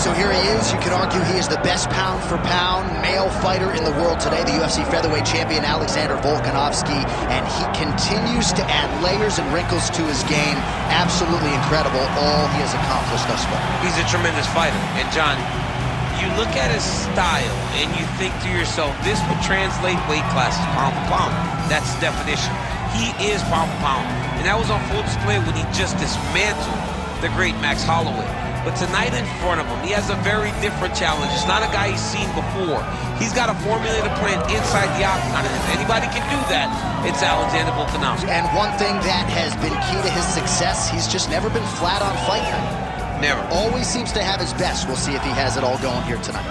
right, so here he is. You could argue he is the best pound-for-pound male fighter in the world today, the UFC featherweight champion Alexander Volkanovski, and he continues to add layers and wrinkles to his game. Absolutely incredible, all he has accomplished thus far. He's a tremendous fighter, and John, you look at his style and you think to yourself, this would translate weight classes pound for pound. That's the definition. He is pound for pound, and that was on full display when he just dismantled the great Max Holloway. But tonight in front of him, he has a very different challenge. It's not a guy he's seen before. He's got a formulated plan inside the octagon, and if anybody can do that, it's Alexander Volkanovski. And one thing that has been key to his success, he's just never been flat on fight night. Never. Always seems to have his best. We'll see if he has it all going here tonight.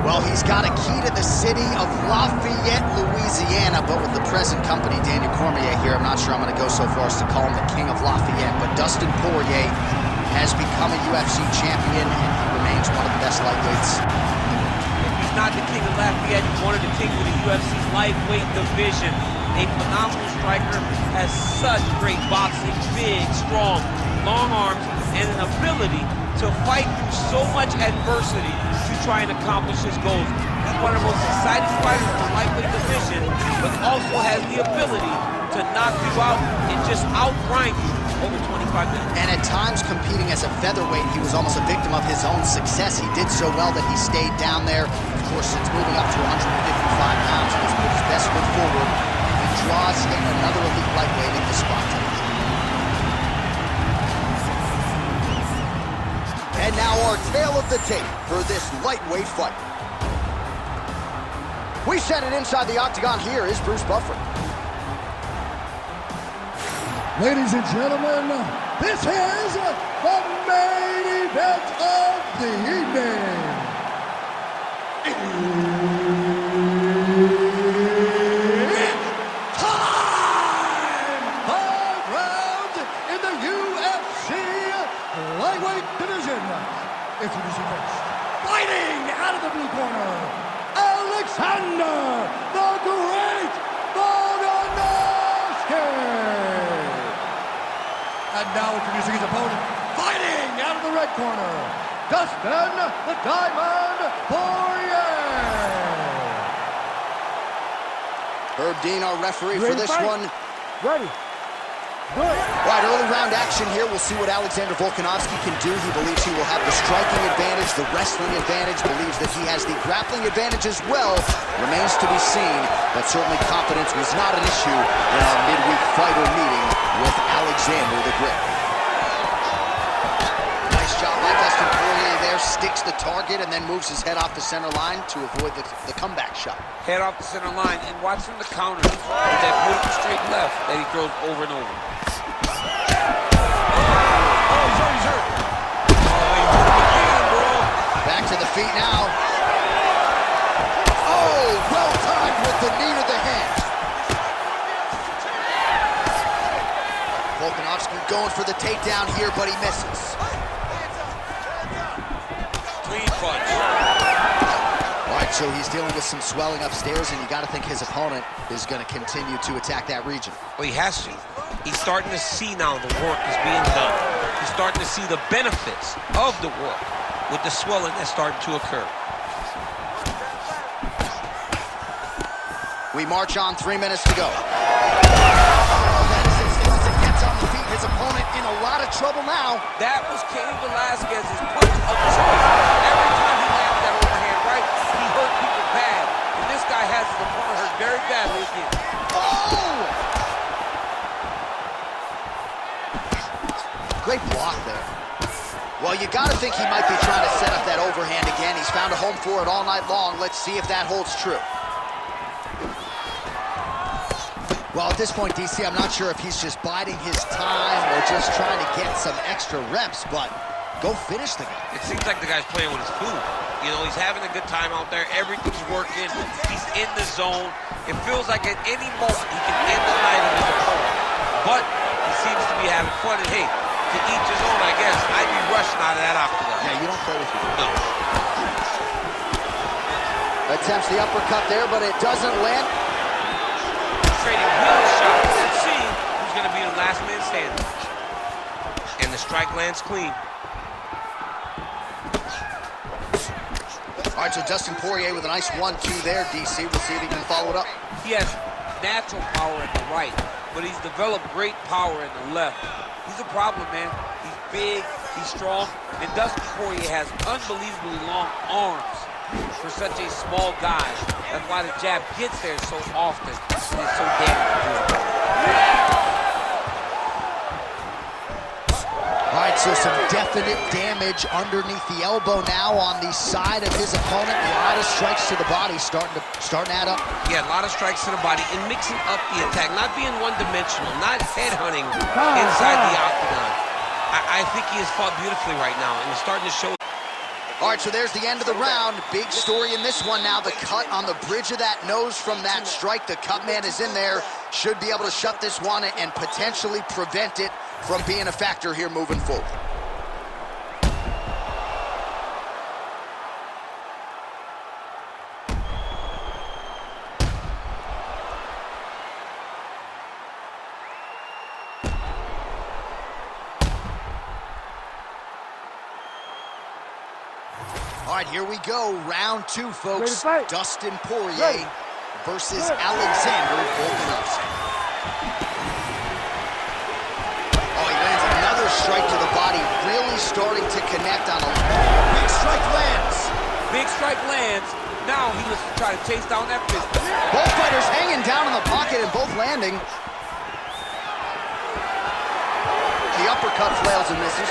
Well, he's got a key to the city of Lafayette, Louisiana, but with the present company, Daniel Cormier here, I'm not sure I'm going to go so far as to call him the king of Lafayette, but Dustin Poirier has become a UFC champion, and he remains one of the best lightweights. If he's not the king of Lafayette, he's one of the kings of the UFC's lightweight division. A phenomenal striker, has such great boxing, big, strong, long arms, and an ability to fight through so much adversity to try and accomplish his goals. He's one of the most exciting fighters in the lightweight division, but also has the ability to knock you out and just outgrind you over 25 minutes. And at times, competing as a featherweight, he was almost a victim of his own success. He did so well that he stayed down there. Of course, since moving up to 155 pounds, he has put his best foot forward, and he draws in another elite lightweight at the spot tonight. And now our tale of the tape for this lightweight fight. We send it inside the octagon. Here is Bruce Buffer. Ladies and gentlemen, this is the main event of the evening. It's time! 5 rounds in the UFC lightweight division. Introducing first, fighting out of the blue corner, Alexander the Great Volkanovski. And now introducing his opponent, fighting out of the red corner, Dustin the Diamond Poirier. Herb Dean, our referee for this one. Ready. Good. All right, early round action here. We'll see what Alexander Volkanovski can do. He believes he will have the striking advantage, the wrestling advantage, believes that he has the grappling advantage as well. Remains to be seen, but certainly confidence was not an issue in our midweek fighter meeting with Alexander the Great. Nice job by Dustin Poirier there. Sticks the target and then moves his head off the center line to avoid the comeback shot. Head off the center line, and watching the counters with that beautiful straight left that he throws over and over. Back to the feet now. Oh, well timed with the knee to the head. Volkanovski going for the takedown here, but he misses. Clean punch. All right, so he's dealing with some swelling upstairs, and you got to think his opponent is going to continue to attack that region. Well, he has to. He's starting to see now the work is being done. He's starting to see the benefits of the work with the swelling that's starting to occur. We march on, 3 minutes to go. As he gets on the feet, his opponent in a lot of trouble now. That was Cain Velasquez's punch of choice. Every time he landed that overhand right, he hurt people bad. And this guy has his opponent hurt very badly again. Oh! Great block there. Well, you got to think he might be trying to set up that overhand again. He's found a home for it all night long. Let's see if that holds true. Well, at this point, DC, I'm not sure if he's just biding his time or just trying to get some extra reps, but go finish the guy. It seems like the guy's playing with his food. You know, he's having a good time out there. Everything's working. He's in the zone. It feels like at any moment he can end the night of his opponent. But he seems to be having fun. And hey, to each his own, I guess. I'd be rushing out of that octagon. Yeah, you don't play with your food. No. Attempts the uppercut there, but it doesn't land. Trading wheel shots. Let's see who's going to be the last man standing. And the strike lands clean. All right, so Dustin Poirier with a nice 1-2 there, DC. We'll see if he can follow it up. He has natural power at the right, but he's developed great power in the left. He's a problem, man. He's big, he's strong, and Dustin Poirier has unbelievably long arms for such a small guy. That's why the jab gets there so often, and it's so damaging. All right, so some definite damage underneath the elbow now on the side of his opponent. A lot of strikes to the body starting to add up. Yeah, a lot of strikes to the body and mixing up the attack, not being one-dimensional, not headhunting inside the octagon. I think he has fought beautifully right now, and he's starting to show. All right, so there's the end of the round. Big story in this one now. The cut on the bridge of that nose from that strike. The cut man is in there. Should be able to shut this one and potentially prevent it from being a factor here moving forward. All right, here we go. Round 2, folks. Dustin Poirier versus Alexander Volkanovski. Oh, he lands another strike to the body, really starting to connect on a big strike lands. Big strike lands. Now he looks to try to chase down that fist. Both fighters hanging down in the pocket and both landing. The uppercut flails and misses.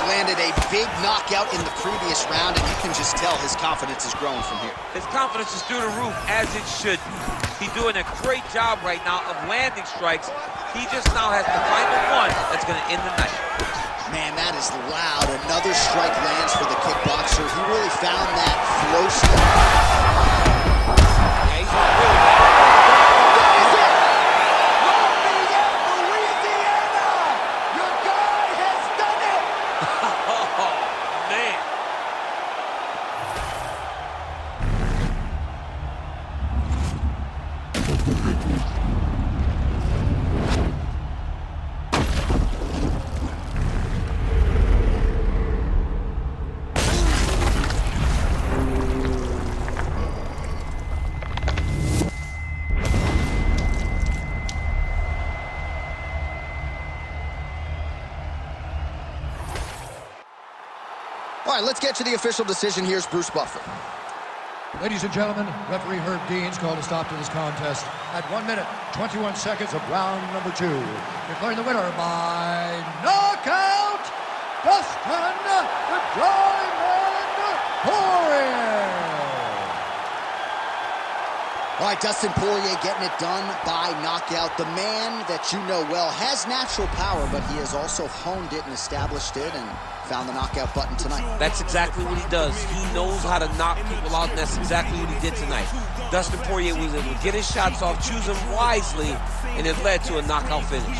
Landed a big knockout in the previous round, and you can just tell his confidence is growing from here. His confidence is through the roof, as it should. He's doing a great job right now of landing strikes. He just now has to find the one that's going to end the night. Man, that is loud. Another strike lands for the kickboxer. He really found that flow state. Yeah, he's really bad. All right, let's get to the official decision. Here's Bruce Buffer. Ladies and gentlemen, referee Herb Dean's called a stop to this contest at 1 minute, 21 seconds of round number 2. Declaring the winner by knockout, Dustin the Diamond Poirier. All right, Dustin Poirier getting it done by knockout. The man that you know well has natural power, but he has also honed it and established it and found the knockout button tonight. That's exactly what he does. He knows how to knock people out, and that's exactly what he did tonight. Dustin Poirier was able to get his shots off, choose them wisely, and it led to a knockout finish.